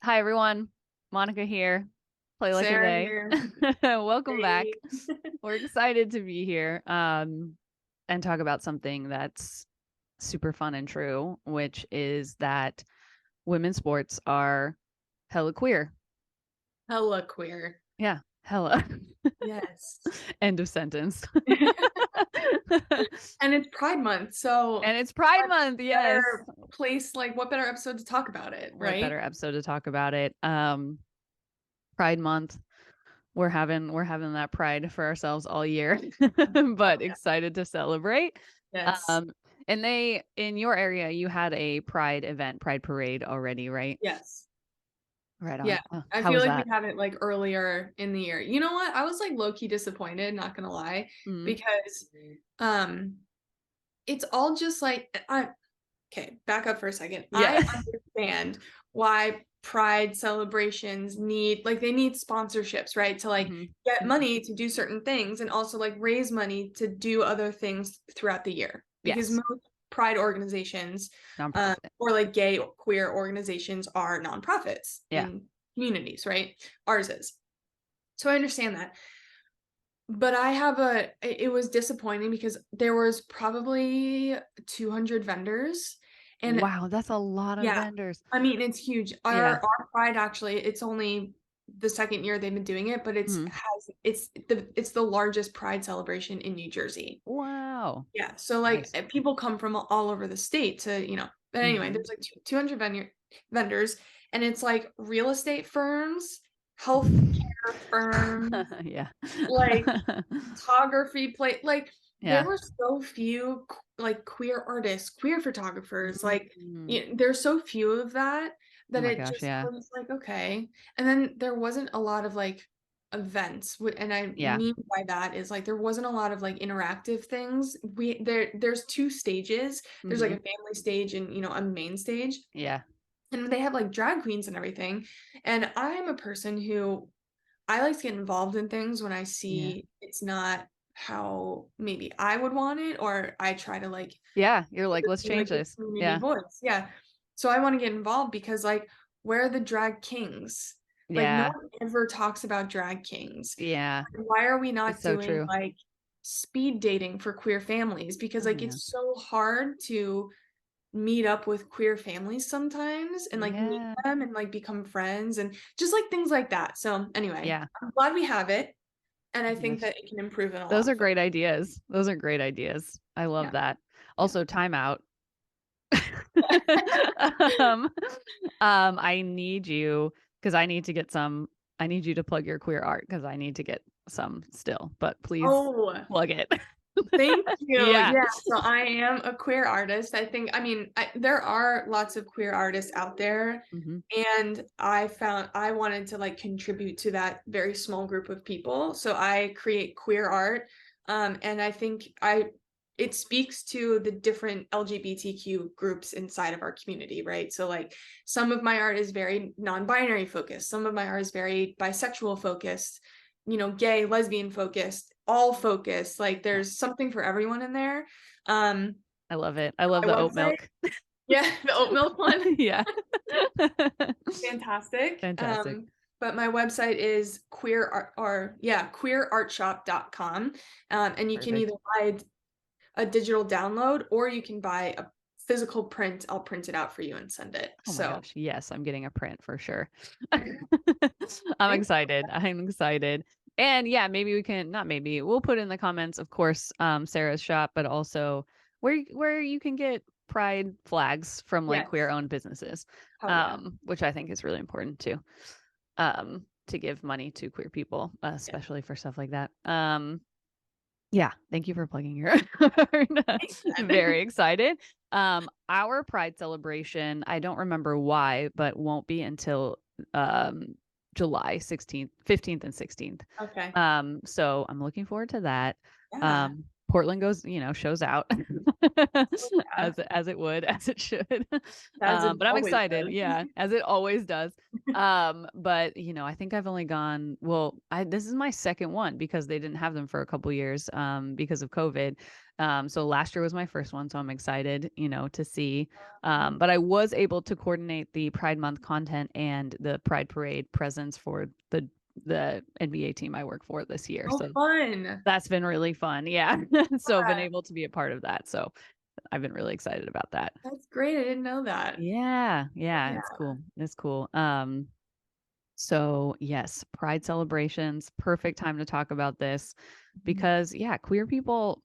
Hi everyone, Monica here. Play like a Sarah day. here. Welcome back. Hey. We're excited to be here and talk about something that's super fun and true, which is that women's sports are hella queer. Hella queer. Yeah, hella. Yes. End of sentence. And it's Pride Month, so And it's Pride what Month, yes. better place, like what better episode to talk about it, What right? better episode to talk about it? Pride Month. We're having that pride for ourselves all year, Oh but yeah. excited to celebrate. Yes. Um, and they in your area, you had a pride event, pride parade already, right? Yes. Right Yeah. on. Oh, I how feel was like we that? had it like earlier in the year. You know what? I was like low-key disappointed, not gonna lie, Mm, because um it's all just like okay, back up for a second. yeah. I understand why pride celebrations need like they need sponsorships, right? To like hmm get hmm money to do certain things and also like raise money to do other things throughout the year. Because Yes. most pride organizations Nonprofit. or like gay or queer organizations are nonprofits Yeah. in communities, right? Ours is. So I understand that. But it was disappointing because there was probably 200 vendors. And Wow, that's a lot of yeah, vendors. I mean, it's huge. Yeah. Our Pride actually, it's only the second year they've been doing it, but hmm it's the largest Pride celebration in New Jersey. Wow. Yeah, so like Nice. people come from all over the state to, but anyway, hmm there's like 200 vendors, and it's like real estate firms, health care firms, Yeah. like photography play like there Yeah. were so few like queer artists, queer photographers, like Mm. there's so few of that Oh that my it gosh, just yeah. was like okay. And then there wasn't a lot of like events and I Yeah. mean by that is like there wasn't a lot of like interactive things. There's two stages. There's like a hmm family stage and a main stage, Yeah. and they have like drag queens and everything. And I'm a person who I like to get involved in things when I Yeah. see it's not how maybe I would want it, or I try to like Yeah, you're like, let's be change like the this. community Yeah. voice. Yeah. So I want to get involved because like where are the drag kings? Like no Yeah. one ever talks about drag kings. Yeah. Why are we It's not so doing true. like speed dating for queer families? Because Oh like yeah. it's so hard to meet up with queer families sometimes and like meet Yeah. them and like become friends and just like things like that. So anyway, Yeah. I'm glad we have it, and I think Nice. that it can improve in a Those lot are of ways. great ideas. Those are great ideas. I love Yeah. that. Yeah. Also, timeout. um, I need you because I need to get some. I need you to plug your queer art because I need to get some still. But please Oh, plug it. thank you. Yeah. Yeah, so I am a queer artist. I mean, there are lots of queer artists out there, hmm and I found I wanted to like contribute to that very small group of people. So I create queer art, and I think I it speaks to the different LGBTQ groups inside of our community, right? So like some of my art is very non-binary focused, some of my art is very bisexual focused, gay, lesbian focused, all focused. Like Yeah. there's something for everyone in there. Um, I love it. I love my the oat website, milk. yeah, the oat milk one, Yeah. fantastic. Fantastic. But my website is queer art or yeah, queerartshop.com. And you can either Perfect. buy a digital download or you can buy a physical print. I'll print it out for you and send it. Oh my So gosh. Yes, I'm getting a print for sure. yeah, I'm thank excited. I'm excited. And yeah, maybe we can not maybe we'll put in the comments, of course, Sarah's shop, but also where you can get pride flags from like queer yes. owned businesses. Hell yeah. Which I think is really important too. To give money to queer people, Yeah. especially for stuff like that. Yeah, thank you for plugging your art. Anytime. Very excited. Our Pride celebration, I don't remember why, but won't be until um July 16th, 15th and 16th. Okay. So I'm looking forward to that. Yeah. Portland goes, shows out Oh, yeah. as it would, as it should. As it But I'm always excited. does. Yeah, as it always does. But I think I've only gone, well, this is my second one because they didn't have them for a couple years because of COVID. So last year was my first one, so I'm excited, to see. But I was able to coordinate the Pride Month content and the Pride Parade presence for the NBA team I work for this year. Oh, So fun. that's been really fun. Yeah. So been Yeah, able to be a part of that. So I've been really excited about that. that's great. I didn't know that. Yeah, yeah, Yeah. it's cool. It's cool. So yes, Pride celebrations, perfect time to talk about this Mhm. because yeah, queer people,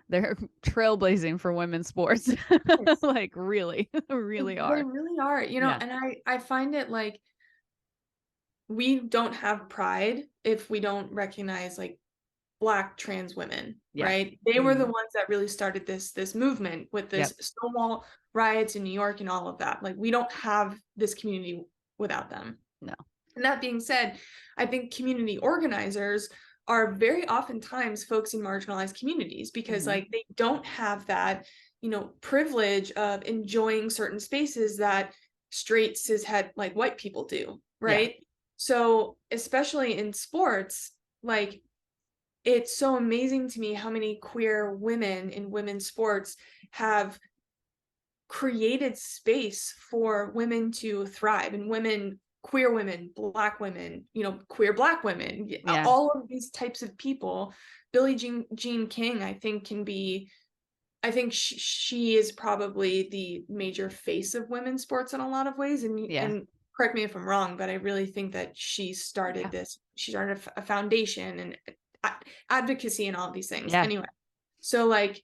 they're trailblazing for women's sports. Yes, Like really, really they are. really are, Yeah. and I find it like we don't have pride if we don't recognize like Black trans women, Yeah. right? They were the Mhm. ones that really started this movement with Yep. this Stonewall riots in New York and all of that. Like we don't have this community without them. No. And that being said, I think community organizers are very oftentimes folks in marginalized communities because Mhm. like they don't have that, privilege of enjoying certain spaces that straight cishet like white people do, Yeah. right? So, especially in sports, like it's so amazing to me how many queer women in women's sports have created space for women to thrive and queer women, Black women, queer Black women, Yeah. all of these types of people. Billie Jean King, I think, I think she is probably the major face of women's sports in a lot of ways. Yeah. And correct me if I'm wrong, but I really think that Yeah. she started a foundation and advocacy and all of these things. Yeah. Anyway, so like,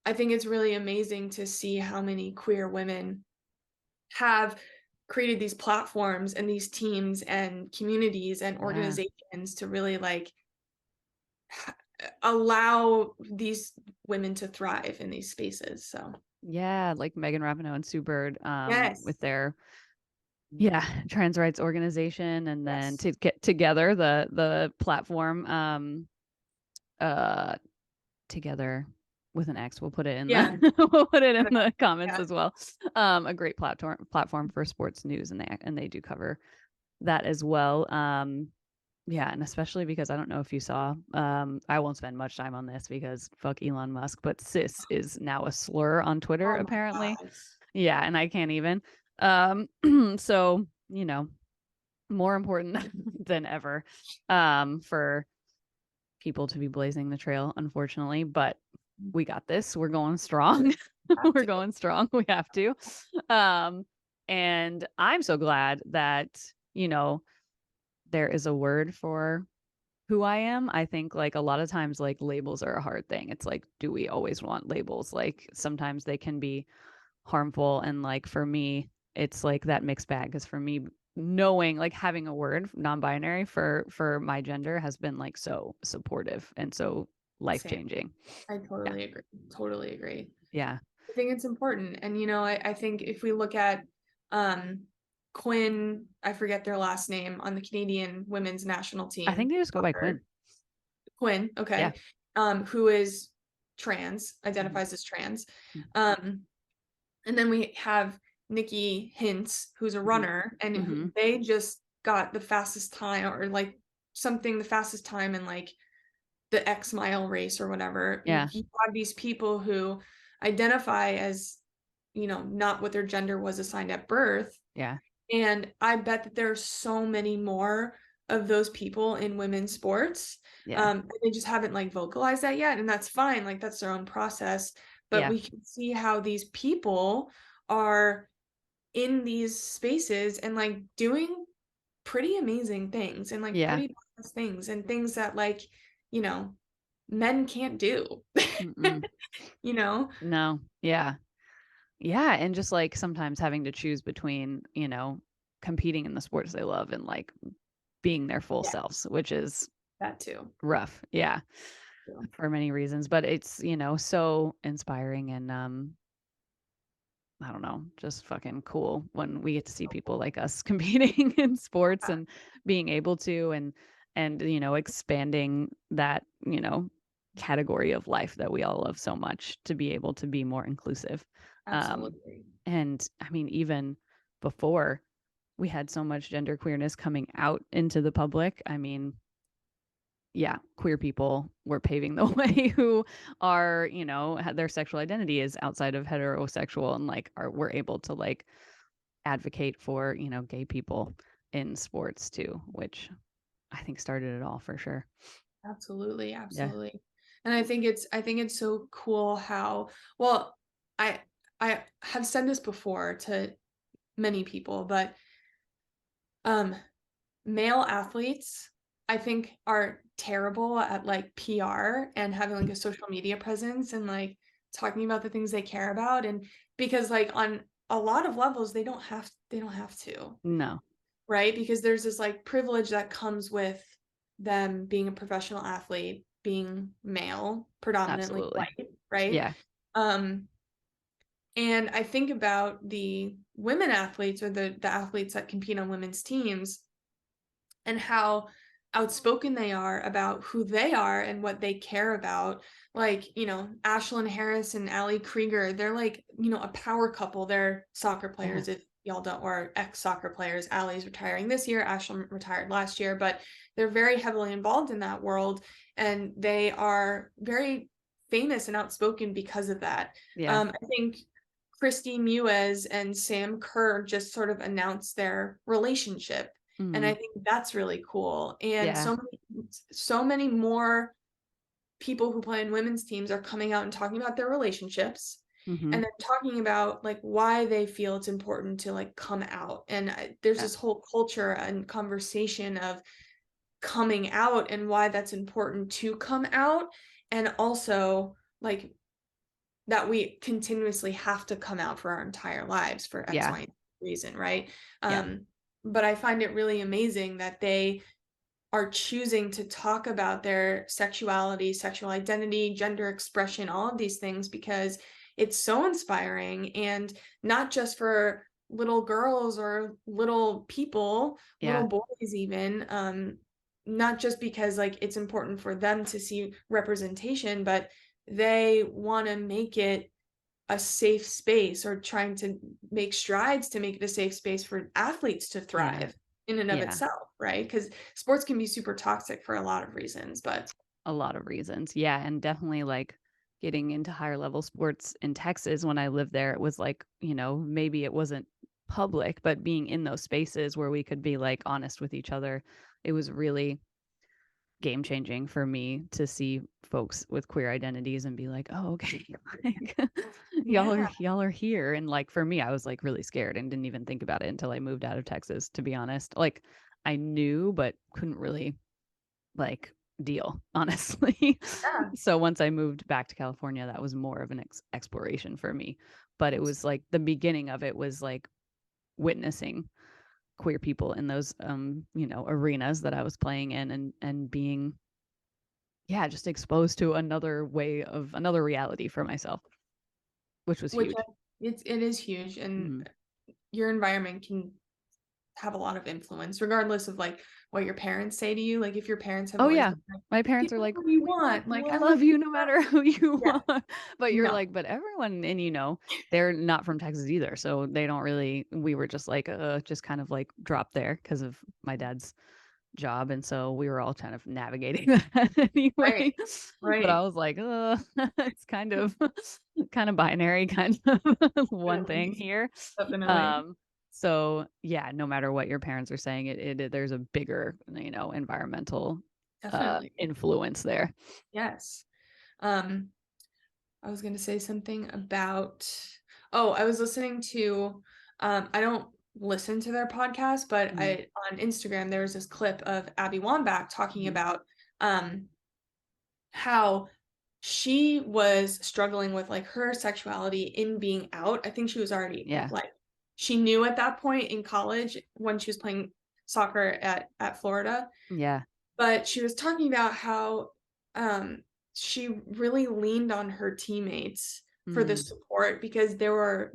I think it's really amazing to see how many queer women have created these platforms and these teams and communities and Yeah. organizations to really like allow these women to thrive in these spaces. So, Yeah, like Megan Rapinoe and Sue Bird with yes, their yeah, trans rights organization and then yes. to get together the platform uh together with an X. We'll put it in Yeah. the we'll put it in the comments Yeah. as well. A great platform for sports news and they do cover that as well. Yeah, and especially because I don't know if you saw, I won't spend much time on this because fuck Elon Musk, but cis is now a slur on Twitter Oh my apparently. God. Yeah, and I can't even. So, more important than ever for people to be blazing the trail, unfortunately, but we got this. We're going strong. Have We're to. going strong. We have to. Um, and I'm so glad that, there is a word for who I am. I think like a lot of times like labels are a hard thing. It's like, do we always want labels? Like sometimes they can be harmful. And like for me, it's like that mixed bag. Because for me, knowing like having a word non-binary for my gender has been like so supportive and so life Same. changing. I Yeah. totally agree. Totally agree. Yeah. I think it's important. And I think if we look at um Quinn, I forget their last name on the Canadian women's national I think team. they just go by Quinn. Quinn, Yeah. okay. Who is trans, Mhm. identifies as trans. Um, and then we have Nikki Hintz, who's a Mhm. runner, and Mhm. they just got the fastest time or like something the fastest time in like the X mile race or whatever. Yeah. You have these people who identify as, not what their gender was assigned at birth. Yeah. And I bet that there are so many more of those people in women's sports. Yeah. They just haven't like vocalized that yet. And that's fine. Like that's their own process. But Yeah. we can see how these people are in these spaces and like doing pretty amazing things and like Yeah. pretty badass things and things that like, you know, men can't do. Mm-mm. you know? No. Yeah. Yeah, and just like sometimes having to choose between, competing in the sports they love and like being their full Yeah, selves, which is that too. rough. Yeah, So, for many reasons, but it's, so inspiring and I don't know, just fucking cool when we get to see so people cool. like us competing in sports Yeah, and being able to and expanding that, category of life that we all love so much to be able to be more inclusive. Um absolutely. and I mean even before we had so much gender queerness coming out into the public. I mean, yeah, queer people were paving the way who are, their sexual identity is outside of heterosexual and like we're able to like advocate for, gay people in sports too, which I think started it all for sure. Absolutely, Yeah. absolutely. And I think it's so cool how, well, I I have said this before to many people, but um male athletes, I think, are terrible at like PR and having like a social media presence and like talking about the things they care about, and because like on a lot of levels they don't have to, No, right? Because there's this like privilege that comes with them being a professional athlete, being male, predominantly absolutely. white, right? Yeah. Um and I think about the women athletes or the athletes that compete on women's teams and how outspoken they are about who they are and what they care about. Like, Ashlyn Harris and Ali Krieger, they're like, a power couple. They're soccer Yeah. players, if y'all don't, or ex-soccer players. Ali's retiring this year, Ashlyn retired last year, but they're very heavily involved in that world, and they are very famous and outspoken because of that. Yeah. I think Christy Mewes and Sam Kerr just sort of announced their relationship, and I Hmm. think that's really cool. And Yeah. so many more people who play in women's teams are coming out and talking about their relationships, Hmm. and then talking about like why they feel it's important to like come out. And there's Yeah. this whole culture and conversation of coming out and why that's important to come out, and also like that we continuously have to come out for our entire lives for X, Yeah. Y, and reason, right? Yeah. But I find it really amazing that they are choosing to talk about their sexuality, sexual identity, gender expression, all of these things, because it's so inspiring, and not just for little girls or little people, Yeah. little boys even, not just because like it's important for them to see representation, but they want to make it a safe space, or trying to make strides to make it a safe space for athletes to Yeah. thrive in and of Yeah. itself, right? Because sports can be super toxic for a lot of reasons, but A lot of reasons. Yeah. And definitely like getting into higher level sports in Texas when I lived there, it was like, maybe it wasn't public, but being in those spaces where we could be like honest with each other, it was really game changing for me to see folks with queer identities and be like, "Oh, okay, like yeah, y'all are here." And like for me, I was like really scared and didn't even think about it until I moved out of Texas, to be honest. Like I knew but couldn't really like deal, honestly. yeah, So once I moved back to California, that was more of an exploration for me. But it was like the beginning of it was like witnessing queer people in those arenas that I was playing in and being, yeah, just exposed to another reality for myself, which was which huge. it is huge, and Mhm. your environment can have a lot of influence, regardless of like what your parents say to you. Like if your parents have Oh, always yeah. been like, My "Do parents are like, what you "We want," like I love love you no matter who you yeah, are." But you're no, like, "But everyone," and, they're not from Texas either, so they don't really we were just like, just kind of, like, dropped there because of my dad's job, and so we were all kind of navigating that right, anyway. But I right, was like, it's kind of binary, kind of one thing definitely, here." definitely, Um, so yeah, no matter what your parents are saying, there's a bigger, environmental definitely, influence there. yes. Um, I was gonna say something about, oh, I was listening to, I don't listen to their podcast, but Mhm. I on Instagram there was this clip of Abby Wambach talking Mhm. about how she was struggling with like her sexuality in being out. I think she was already Yeah. like, she knew at that point in college when she was playing soccer at Florida, Yeah. but she was talking about how um she really leaned on her teammates for the Mm. support, because there were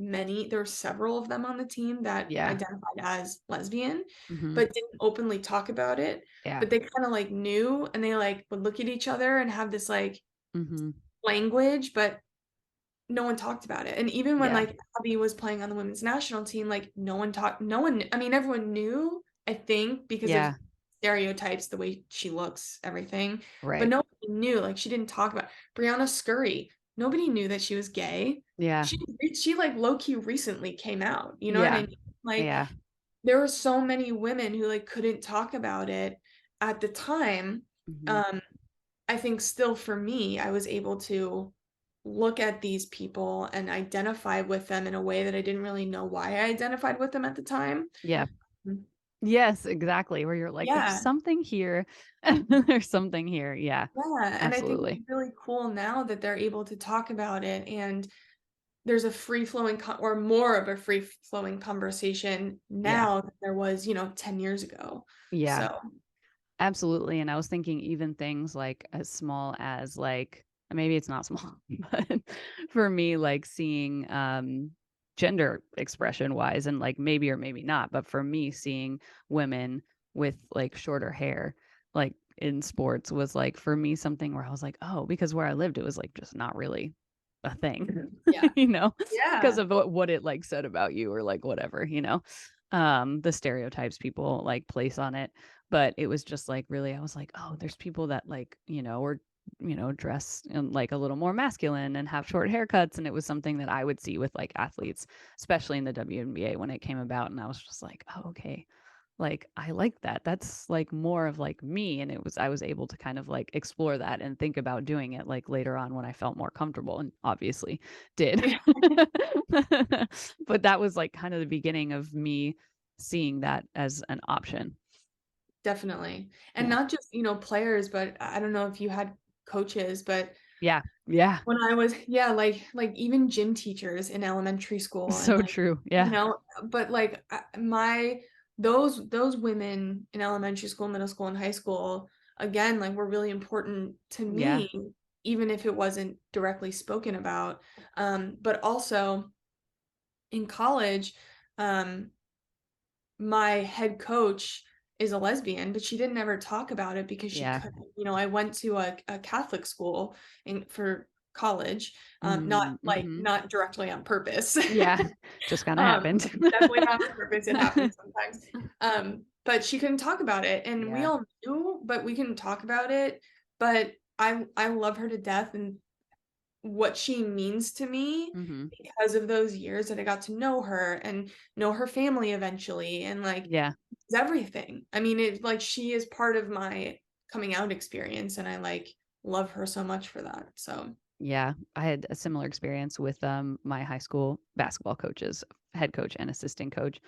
several of them on the team that Yeah. identified as lesbian, Mhm. but didn't openly talk about it. Yeah. But they kind of like knew, and they like would look at each other and have this like Mhm. language, but no one talked about it. And even when Yeah. like Abby was playing on the women's national team, like no one, I mean, everyone knew, I think, because of Yeah. stereotypes, the way she looks, everything. But Right. nobody knew, like she didn't talk about Brianna Scurry. Nobody knew that she was gay. Yeah. She like low key recently came out. You know what I Yeah. mean? Like Yeah. there were so many women who like couldn't talk about it at the time. Mhm. Um, I think still for me, I was able to look at these people and identify with them in a way that I didn't really know why I identified with them at the time. Yeah. Mm. Yes, exactly, where you're like, "There's Yeah, something here. There's something here." Yeah. yeah, and I think Absolutely. it's really cool now that they're able to talk about it, and there's a free flowing or more of a free flowing conversation Yeah. now than there was, 10 years ago. Yeah. So, Absolutely, and I was thinking even things, like, as small as, like maybe it's not small, but for me, like, seeing, gender expression-wise and, like, maybe or maybe not, but for me, seeing women with, like, shorter hair, like, in sports was, like, for me, something where I was like, "Oh," because where I lived, it was, like, just not really a thing, yeah. you know, because Yeah. of what it, like, said about you or, like, whatever, the stereotypes people, like, place on it. But it was just, like, really I was like, "Oh, there's people that, like, or, dress in, like, a little more masculine and have short haircuts," and it was something that I would see with, like, athletes, especially in the WNBA when it came about, and I was just like, "Oh, okay." Like, I like that. That's, like, more of, like, me, and I was able to kind of, like, explore that and think about doing it, like, later on when I felt more comfortable and obviously did. Yeah, But that was, like, kind of the beginning of me seeing that as an option. definitely. And Yeah. not just, players, but I don't know if you had coaches, but Yeah. Yeah. when I was yeah, like even gym teachers in elementary school and So like, true. you Yeah. know, but like my those women in elementary school, middle school, and high school, again, like were really important to Yeah. me, even if it wasn't directly spoken about. But also in college, um, my head coach is a lesbian, but she didn't ever talk about it because she Yeah. couldn't. I went to a Catholic school for college, not Mm, like mhm. not directly on purpose. Yeah. Just kinda um, happened. Definitely not on purpose. It happens sometimes. But she couldn't talk about it, and we Yeah. all knew, but we couldn't talk about it. But I love her to death, and what she means to me Mhm. because of those years that I got to know her and know her family eventually, and like Yeah. it's everything. I mean, it like she is part of my coming out experience, and I like love her so much for that. So Yeah. I had a similar experience with, my high school basketball coaches, head coach and assistant coach.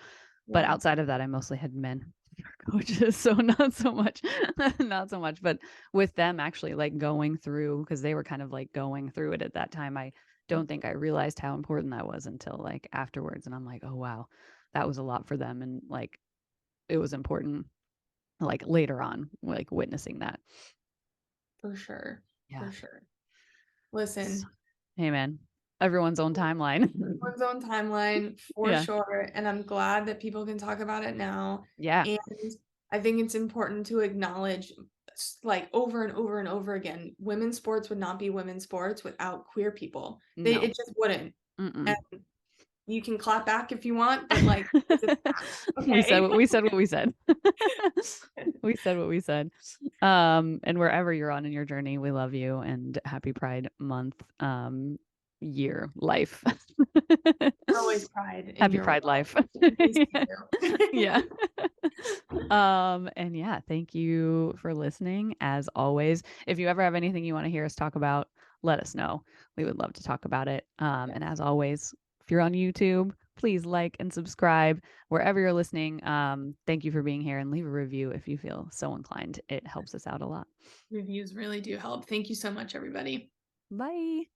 But yeah, outside of that, I mostly had men coaches, so not so much not so much, but with them actually, like, going through because they were kind of, like, going through it at that time, I don't think I realized how important that was until, like, afterwards, and I'm like, "Oh, wow. That was a lot for them," and, like, it was important, like, later on, like, witnessing that. for sure, Yeah. for sure. S Listen, Hey, man. Everyone's own timeline. one's own timeline for Yeah. sure, and I'm glad that people can talk about it now. Yeah. And I think it's important to acknowledge, like over and over and over again, women's sports would not be women's sports without queer people. It No. just wouldn't. Mm-mm. And you can clap back if you want, but like it's a fact. Okay. We said what we said. We said what we said. And wherever you're on in your journey, we love you and happy Pride Month, year, life. Always pride in Happy your Pride world. life. Please do. Yeah. And yeah, thank you for listening as always. If you ever have anything you want to hear us talk about, let us know. We would love to talk about it. And Yes, as always, if you're on YouTube, please like and subscribe wherever you're listening. Thank you for being here and leave a review if you feel so inclined. It helps us out a lot. reviews really do help. Thank you so much, everybody. Bye.